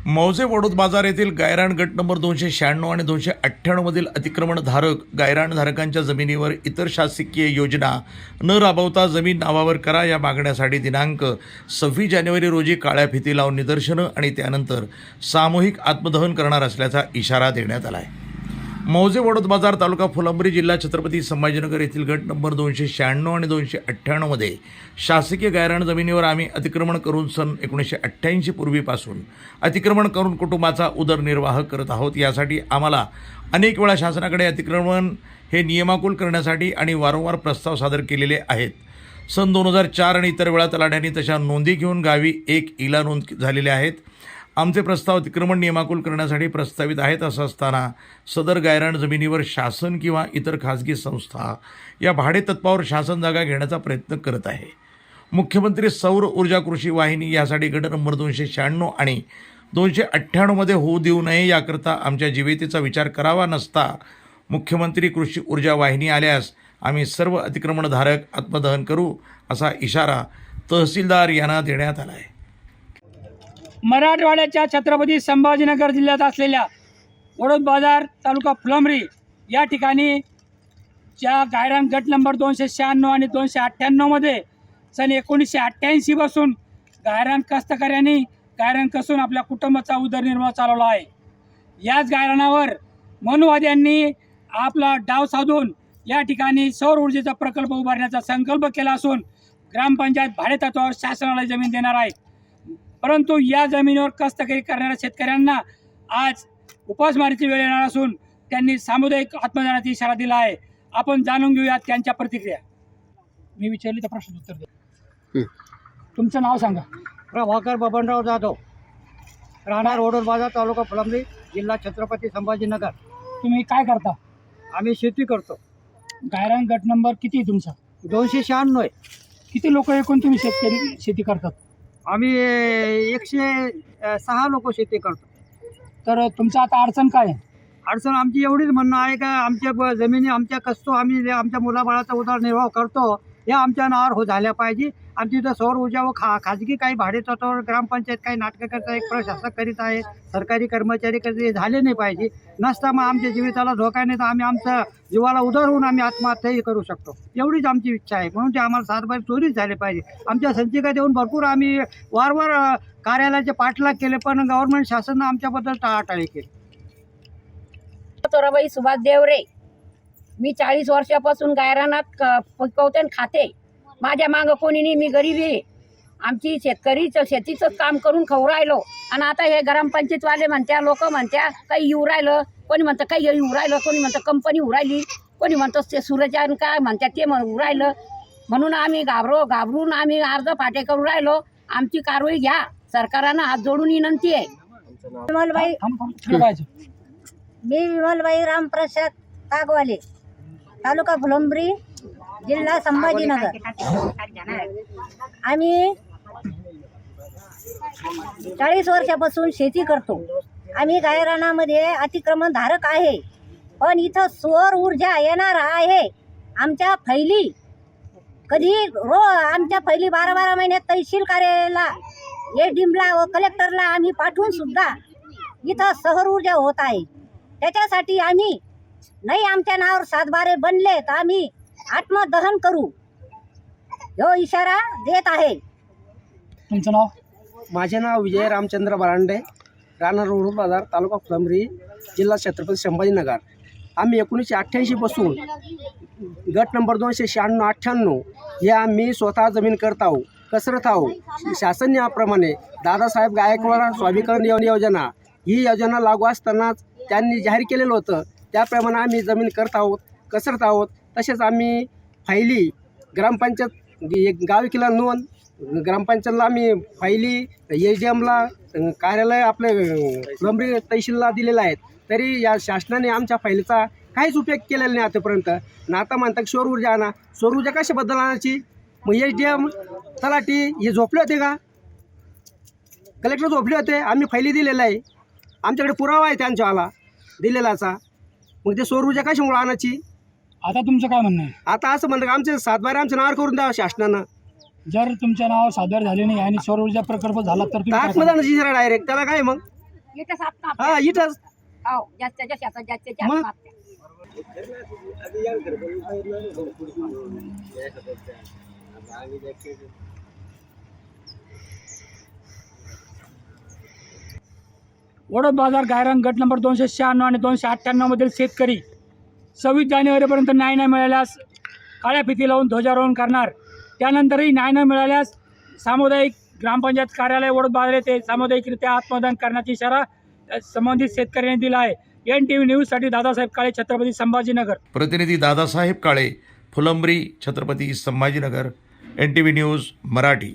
मौजे वडोद बाजार येथील गायरान गट नंबर 296 आणि 298 मधील अतिक्रमणधारक गायरानधारकांच्या जमिनीवर इतर शासकीय योजना न राबवता जमीन नावावर करा या मागण्यासाठी दिनांक 26 जानेवारी रोजी काळ्या फिती लावून निदर्शनं आणि त्यानंतर सामूहिक आत्मदहन करणार असल्याचा इशारा देण्यात आला आहे। मौजे वडोद बाजार तालुका फुलंब्री जिल्हा छत्रपती संभाजीनगर येथील गट नंबर 296 आणि 298 मध्ये शासकीय गायरान जमिनीवर आम्ही अतिक्रमण करून सन 1988 पूर्वीपासून अतिक्रमण करून कुटुंबाचा उदरनिर्वाह करत आहोत। यासाठी आम्हाला अनेक वेळा शासनाकडे अतिक्रमण हे नियमाकुल करण्यासाठी आणि वारंवार प्रस्ताव सादर केलेले आहेत। सन 2004 आणि इतर वेळा तलाठ्यांनी तशा नोंदी घेऊन गावी एक इला नोंद झालेले आहेत। आमचे प्रस्ताव अतिक्रमण नियमाकुल करण्यासाठी प्रस्तावित आहेत। असं असताना सदर गायरान जमिनीवर शासन किंवा इतर खाजगी संस्था या भाडे तत्त्वावर शासन जागा घेण्याचा प्रयत्न करत आहे। मुख्यमंत्री सौर ऊर्जा कृषी वाहिनी यासाठी गट नंबर 296 आणि 298 मध्ये होऊ देऊ नये याकरता आमच्या जीवितेचा विचार करावा नसता मुख्यमंत्री कृषी ऊर्जा वाहिनी आल्यास आम्ही सर्व अतिक्रमणधारक आत्मदहन करू असा इशारा तहसीलदार यांना देण्यात आला आहे। मराठवाड्याच्या छत्रपती संभाजीनगर जिल्ह्यात असलेल्या वडोद बाजार तालुका फुलंब्री या ठिकाणी ज्या गायरान गट नंबर 296 आणि 298 मध्ये सन 1988 पासून गायरान कष्टकऱ्यांनी गायरान कसून आपल्या कुटुंबाचा उदरनिर्वाह चालवला आहे। याच गायरानावर मनुवाद्यांनी आपला डाव साधून या ठिकाणी सौर ऊर्जेचा प्रकल्प उभारण्याचा संकल्प केला असून ग्रामपंचायत भाडेतत्त्वावर शासनाला जमीन देणार आहे। परंतु या जमिनीवर कष्टकरी करणाऱ्या शेतकऱ्यांना आज उपासमारीची वेळ येणार असून त्यांनी सामुदायिक आत्मदानाचा इशारा दिला आहे। आपण जाणून घेऊयात त्यांच्या प्रतिक्रिया। मी विचारली तर प्रश्न उत्तर द्या। तुमचं नाव सांगा। प्रभाकर बबनराव जाधव, राहणार वडोद बाजार तालुका फुलंब्री जिल्हा छत्रपती संभाजीनगर। तुम्ही काय करता? आम्ही शेती करतो। गायरान गट नंबर किती आहे तुमचा? 296 आहे। किती लोक एकूण तुम्ही शेती करतात? आम्ही 106 लोक शेती करतो। तर तुमचं आता अडचण काय आहे? अडचण आमची एवढीच म्हणणं आहे का आमच्या जमिनी आमच्या कसतो आम्ही जे आमच्या मुलाबाळाचा उदरनिर्वाह करतो या आमच्या नावावर झाल्या पाहिजे। आमची इथं सौर ऊर्जा व खाजगी काही भाडेतत्त्वावर ग्रामपंचायत काही नाटकं करता एक प्रशासक करीत आहे, सरकारी कर्मचारी करीत हे झाले नाही पाहिजे। नसता मग आमच्या जीविताला धोका नाही तर आम्ही आमच्या जीवाला उधारून आम्ही आत्महत्याही करू शकतो। एवढीच आमची इच्छा आहे। म्हणून ते आम्हाला सातबार चोरीच झाले पाहिजे। आमच्या संचिका देऊन भरपूर आम्ही वारंवार कार्यालयाचे पाठलाग केले पण गव्हर्नमेंट शासनानं आमच्याबद्दल टाळाटाळी केली। तोराबाई सुभाष देवरे, मी 40 वर्षापासून गायरानात पिकवते आणि खाते। माझ्या मागं कोणी नाही, मी गरीब आहे। आमची शेतीचं काम करून खाऊ राहिलो आणि आता हे ग्रामपंचायतवाले म्हणत्या, लोक म्हणत्या काही येऊ राहिलं, कोणी म्हणतं काही येऊ राहिलं, कोणी म्हणतं कंपनी होऊ राहिली, कोणी म्हणतं ते सूर्यजान काय म्हणतात ते होऊ राहिलं। म्हणून आम्ही घाबरून आम्ही अर्ज फाटे करू राहिलो। आमची कारवाई घ्या, सरकारानं हात जोडून विनंती आहे। मी विमलबाई रामप्रसाद कागवाले, तालुका फुलंब्री, जिल्हा संभाजीनगर। आम्ही 40 वर्षापासून शेती करतो। आम्ही गायरानामध्ये अतिक्रमण धारक आहे पण इथं सौर ऊर्जा येणार आहे। आमच्या फैली आमच्या फैली 12 महिन्यात तहसील कार्यालयाला एडीएमला व कलेक्टरला आम्ही पाठवून सुद्धा इथं सौर ऊर्जा होत आहे। त्याच्यासाठी आम्ही नाही आमच्या नावावर 7 बारे बनले तर आम्ही आत्मदहन करू हो इशारा देत आहे। तुमचं नाव? माझे नाव विजय रामचंद्र बरांडे, राहणार वडोद बाजार तालुका फुलंब्री जिल्हा छत्रपती संभाजीनगर। आम्ही 1988 पासून गट नंबर 296-98 हे आम्ही स्वतः जमीन करत आहोत, कसरत आहोत। शासन याप्रमाणे दादासाहेब गायकवाड स्वाभिकरण योजना ही योजना लागू असतानाच त्यांनी जाहीर केलेलं होतं। त्याप्रमाणे आम्ही जमीन करत आहोत, कसरत आहोत। तसेच आम्ही फायली ग्रामपंचायत गावी केला नोंद, ग्रामपंचायतला आम्ही फायली एडीएमला कार्यालय आपले फुलंब्री तहसीलला दिलेलं आहेत। तरी या शासनाने आमच्या फायलीचा काहीच उपयोग केलेला नाही आतापर्यंत। ना आता म्हणतात सौर ऊर्जा आणा, सौर ऊर्जा कशाबद्दल आणायची? मग एडीएम तलाठी हे झोपले होते का? कलेक्टर झोपले होते? आम्ही फायली दिलेला आहे, आमच्याकडे पुरावा आहे त्यांच्यावाला दिलेलाचा। मग ते सौर ऊर्जा कशामुळे आणायची? आता तुमचं काय म्हणणं आहे? आता असं म्हणतं आमचे 7 बारे आमच्या नावावर करून द्यावं शासनानं। जर तुमच्या नावावर सादर झाले नाही आणि सौर ऊर्जा प्रकल्प झाला तर तुम्ही काय आत्मदानाची डायरेक्ट त्याला काय मग इथंच आत्ता हा इथंच हो जास्तीच्या शेतात जास्तीच्या मग? आत्महत्या. वडोद बाजार गायरान गट नंबर 296 आणि 298 मधील शेतकरी 26 जानेवारीपर्यंत न्याय न मिळाल्यास काळ्या फिती लावून ध्वजारोहण करणार. त्यानंतरही न्याय न मिळाल्यास सामुदायिक ग्रामपंचायत कार्यालय वडोद बाजार येथे सामुदायिकरित्या आत्मदान करण्याचा इशारा संबंधित शेतकऱ्यांनी दिला आहे. NTV न्यूजसाठी दादासाहेब काळे, छत्रपती संभाजीनगर. प्रतिनिधी दादासाहेब काळे, फुलंब्री, छत्रपती संभाजीनगर. NTV news Marathi.